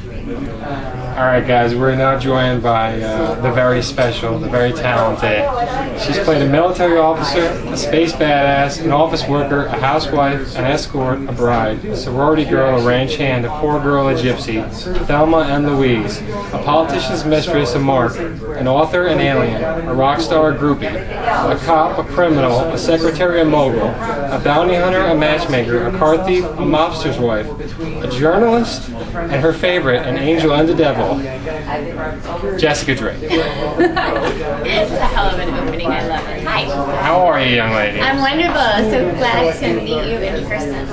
Alright guys, we're now joined by the very special, the very talented. She's played a military officer, a space badass, an office worker, a housewife, an escort, a bride, a sorority girl, a ranch hand, a poor girl, a gypsy, Thelma and Louise, a politician's mistress, a mark, an author, an alien, a rock star, a groupie, a cop, a criminal, a secretary, a mogul, a bounty hunter, a matchmaker, a car thief, a mobster's wife, a journalist, and her favorite, an angel and a devil, Jessica Drake. It's a hell of an opening. I love it. Hi. How are you, young lady? I'm wonderful. So glad to meet you in person.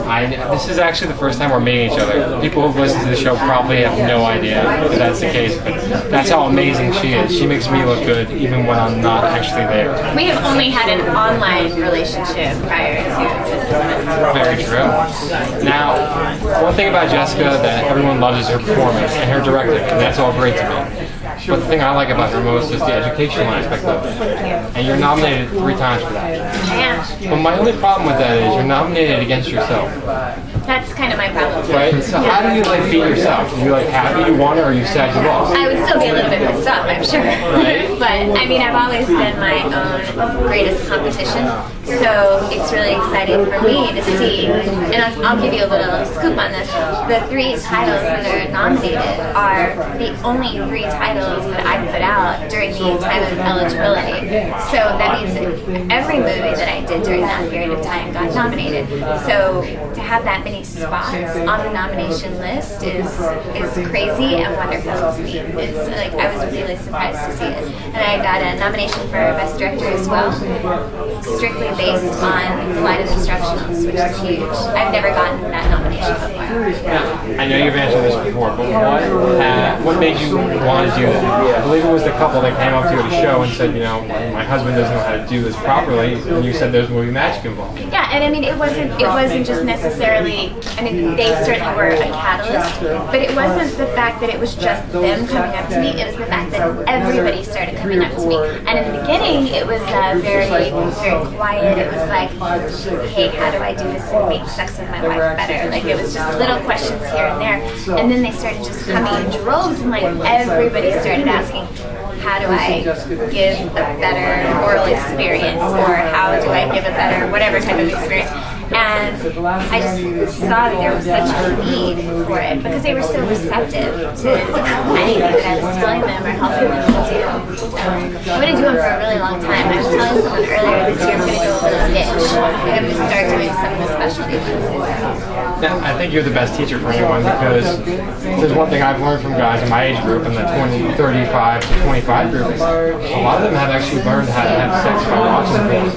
This is actually the first time we're meeting each other. People who've listened to the show probably have no idea that that's the case, but that's how amazing she is. She makes me look good even when I'm not actually there. We have only had an online relationship prior to this event. Very true. Now, one thing about Jessica that everyone loves is her performance and her directing, and that's all great to me. But the thing I like about her most is the educational aspect of it. And you're nominated 3 times for that. Yeah. But my only problem with that is you're nominated against yourself. That's kind of my problem too. Right? So how do you beat yourself? Are you happy you won, or are you sad you lost? I would still be a little bit pissed off, I'm sure. Right? But I mean, I've always been my own greatest competition, so it's really exciting for me to see. And I'll give you a little scoop on this. The 3 titles that are nominated are the only 3 titles that I put out during the time of eligibility. So that means that every movie that I did during that period of time got nominated. So to have that many spots on the nomination list is crazy and wonderful to me. It's I was really surprised to see it. And I got a nomination for Best Director as well, strictly based on Line of Instructionals, which is huge. I've never gotten that nomination before. I know you've answered this before, but what made you want to do that? I believe it was the couple that came up to you at a show and said, my husband doesn't know how to do this properly, and you said there's movie magic involved. Yeah, and I mean, it wasn't just necessarily, I mean, they certainly were a catalyst, but it wasn't the fact that it was just them coming up to me, it was the fact that everybody started coming up to me. And in the beginning, it was very, very quiet. It was like, hey, how do I do this and make sex with my wife better? It was just little questions here and there. And then they started just coming in droves, and everybody started asking, how do I give a better oral experience, or how do I give a better whatever type of experience? And I just saw that there was such a need for it because they were so receptive to anything that I was telling them or helping them to do. So I'm going to do them for a really long time. I was telling someone earlier this year I'm going to go a little niche. I'm going to start doing some of the specialty ones. Now, I think you're the best teacher for anyone, because there's one thing I've learned from guys in my age group, in the 35 to 25 group, is a lot of them have actually learned how to have sex by watching things.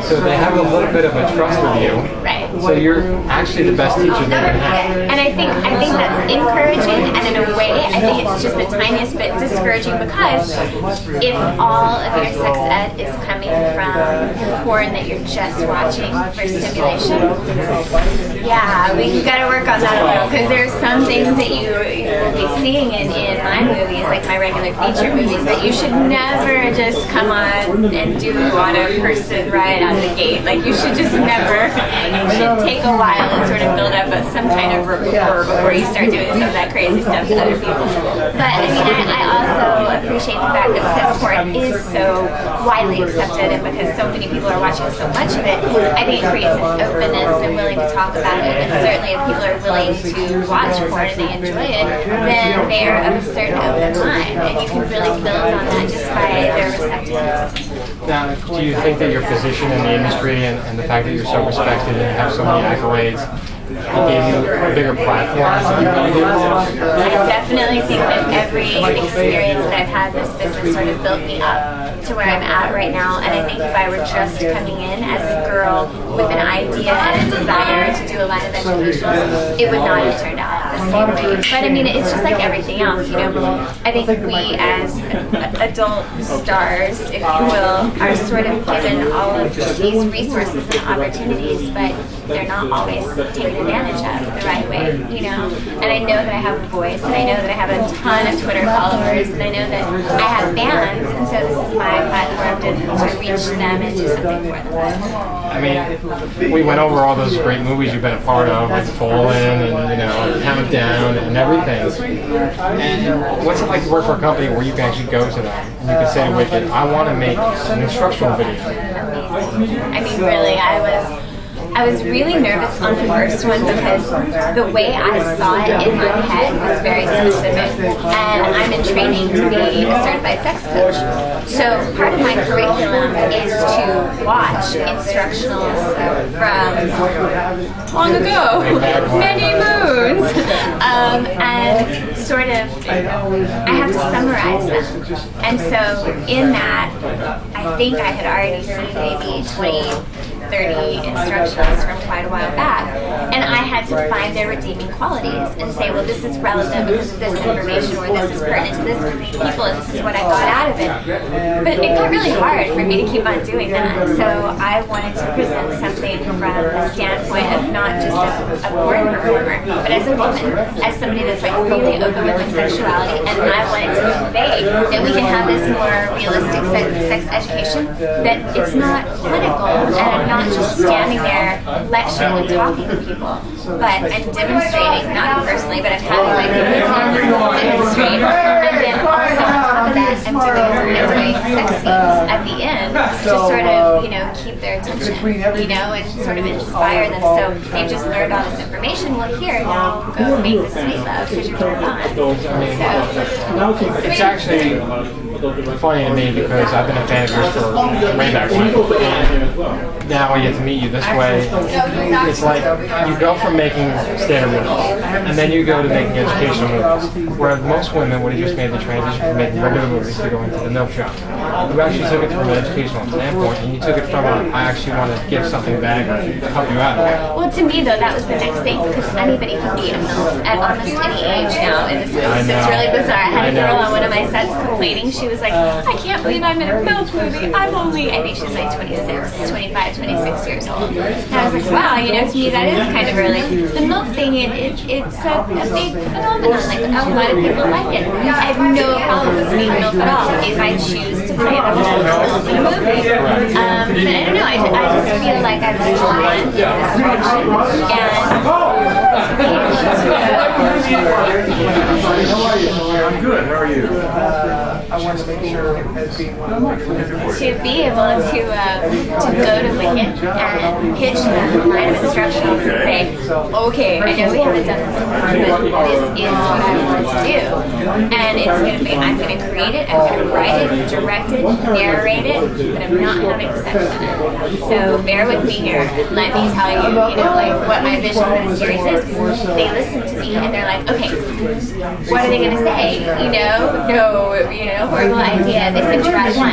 So they have a little bit of a trust with you. Right. So you're actually the best teacher they can have. And I think that's encouraging, and in a way, I think it's just the tiniest bit discouraging, because if all of your sex ed is coming from porn that you're just watching for stimulation, yeah, we got to work on that a little, because there's some things that you will be seeing in my movies, like my regular feature movies, that you should never just come on and do on a person right out of the gate. You should just never. You should take a while and sort of build up some kind of rapport before you start doing some of that crazy stuff to other people. But I mean, I also appreciate the fact that because porn is so widely accepted, and because so many people are watching so much of it, I think it creates an openness and willing to talk about it. And certainly if people are willing to watch porn and they enjoy it, then they're of a certain open mind, and you can really build on that just by their receptiveness. Now, do you think that your position in the industry and the fact that you're so respected and have so many accolades gave you a bigger platform? I definitely think that every experience that I've had in this business sort of built me up to where I'm at right now. And I think if I were just coming in as a girl with an idea and a desire to do a line of education, it would not have turned out the same way. But I mean, it's just like everything else, I think we as adult stars, if you will, are sort of given all of these resources and opportunities, but they're not always taken advantage of the right way, you know. And I know that I have a voice, and I know that I have a ton of Twitter followers, and I know that I have fans, and so this is my platform to reach them and do something for them. I mean, we went over all those great movies you've been a part of, like Fallen and, you know, Countdown and everything. And what's it like to work for a company where you can actually go to them and you can say to Wicked, I want to make an instructional video? Amazing. I mean, really, I was really nervous on the first one because the way I saw it in my head was very specific, and I'm in training to be a certified sex coach. So part of my curriculum is to watch instructionals from long ago, many moons, and sort of I have to summarize them. And so in that, I think I had already seen maybe 20-30 instructions from quite a while back, and I had to find their redeeming qualities and say, well, this is relevant because of this information, or this is pertinent to this group of people, and this is what I got out of it. But it got really hard for me to keep on doing that, so I wanted to present something from a standpoint of not just a porn performer, but as a woman, as somebody that's like really open with my sexuality, and I wanted to convey that we can have this more realistic sex education, that it's not clinical, and I'm not just standing there lecturing and talking to people, but I'm demonstrating, not personally, but I'm having my people demonstrate, and then also on top of that, I'm doing sex scenes at the end to sort of, you know, keep their attention, you know, and sort of inspire them. So they've just learned all this information. Well, here, now go make this sweet love because you're turned on. So it's actually funny to me because I've been a fan of yours for way back when, and now I get to meet you this way. It's like you go from making standard movies, and then you go to making educational movies, where most women would have just made the transition from making regular movies to going to the milk shop. You actually took it from an educational standpoint, and you took it from I actually want to give something back to help you out. Well, to me, though, that was the next thing, because anybody can be a MILF at almost any age now in this business. It's really bizarre. I had a girl on one of my sets complaining. She was like, I can't believe I'm in a MILF movie. I'm only, I think she's like 26, 25, 26 years old. And I was like, wow, you know, to me that is kind of early. The MILF thing, it's a big phenomenon. Like, a lot of people like it. I have no problem with being MILF at all if I choose to play the role in a movie. But I don't know, I just feel like I was drawn in this direction. I'm good. How are you? I want to make sure as being one of the to be able to go to Wicked and pitch them a line of instructions and say, okay, I know we haven't done this before, but this is what I want to do, and it's going to be, I'm going to create it, I'm going to write it, direct it, narrate it, but I'm not having sex in it. So bear with me here. Let me tell you, you know, like what my vision for the series is. They listen to me and they're like, okay, what are they going to say? You know, no, you know, horrible idea. They said try one,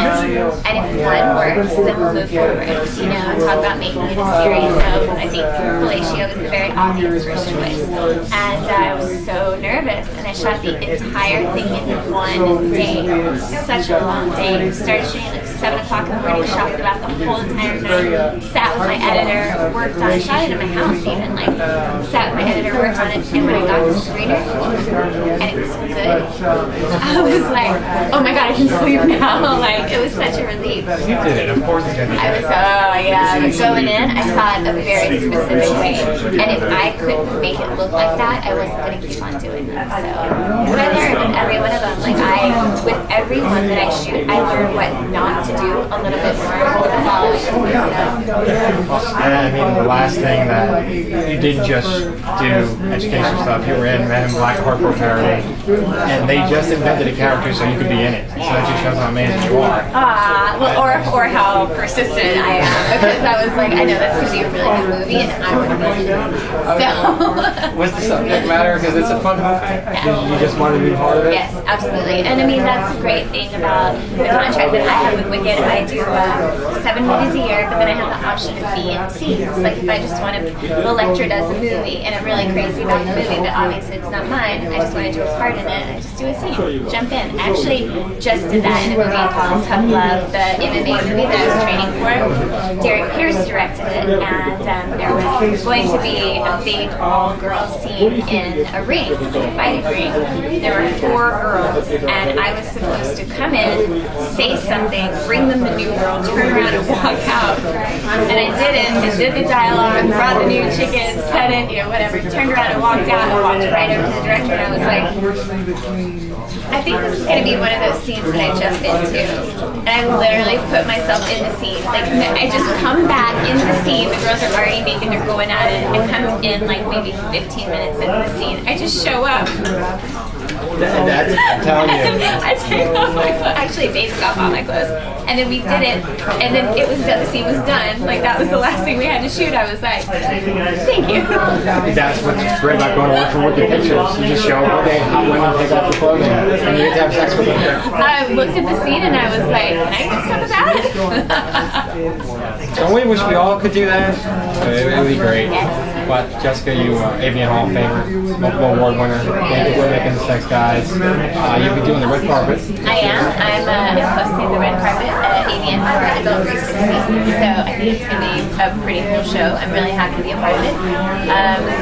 and if one works, then we'll move forward. You know, and talk about making it a series. So I think fellatio was the very obvious first choice, and I was so nervous, and I shot the entire thing in one day. Such a long day. Started shooting at 7 o'clock in the morning, shot throughout the whole entire night. Sat with my editor, worked on it. Shot it in my house even. Like sat with my editor, worked on it, and when I got the screener, and it was good, I was like, oh my god, I can sleep now. Like, it was such a relief. You did it, of course you did it. I was, I was going in, I saw it a very specific way, and if I couldn't make it look like that, I wasn't going to keep on doing it. So, but I learned in every one of them. Like, with every one that I shoot, I learn what not to do a little bit more the following. And I mean, the last thing that you didn't just do education stuff, you were in Men in Black Hardcore Parody, and they just invented a character so you could be in it. So that just shows how amazing you are. Well, or how persistent I am, because I was like, I know that's going to be a really good movie, and I want to be in it. So. Was the subject matter because it's a fun movie? Yeah. You just wanted to be part of it? Yes, absolutely. And I mean, that's the great thing about the contract that I have with Wicked. I do 7 movies a year, but then I have the option of B and C. So, like, if I just want to, the lecturer does a movie, and I'm really crazy about the movie, but obviously it's not mine, I just want to do a part in it, I just do a scene, jump in. I actually just did that in a movie called Tough Love, the MMA movie that I was training for. Derek Pierce directed it, and there was going to be a big all-girls scene in a ring, like a fighting ring. There were 4 girls, and I was supposed to come in, say something, bring them the new girl, turn around and walk out. And I did it, and did the dialogue, brought the new chicken, said it, whatever, turned around and walked out, and walked right over to the director, and I was like, I think this is going to be one of those scenes that I jump into. And I literally put myself in the scene. Like, I just come back into the scene, the girls are already naked, they're going at it, I come in like maybe 15 minutes into the scene. I just show up. I'm telling you. I take off my clothes. Actually, they took off all my clothes. And then we did it, and then it was done. The scene was done. Like, that was the last thing we had to shoot. I was like, thank you. That's what's great about going to work for Wicked Pictures. You just show up, okay, hot women take off their clothing, and you get to have sex with them. I looked at the scene and I was like, can I get some of that? Don't we wish we all could do that? It would be great. Yes. But Jessica, you AVN Hall of Famer, multiple award winner, thank you for making the sex guys. You'll be doing the red carpet. I am. I'm hosting the red carpet at AVN for Adult 360. So I think it's going to be a pretty cool show. I'm really happy to be a part of it.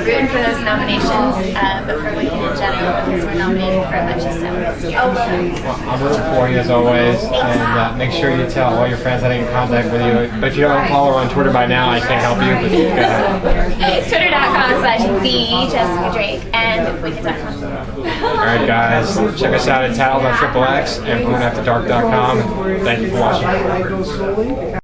Rooting for those nominations, but for Wicked in general, because we're nominated for a bunch of stuff this year. Well, I'm rooting for you as always, and make sure you tell all your friends how to get in contact with you. But if you don't follow her on Twitter by now, I can't help you, but go ahead. Twitter.com/TheJessica Drake and Wicked.com. Alright guys, check us out at Tattle.XXX and BrewinAfterDark.com. Thank you for watching.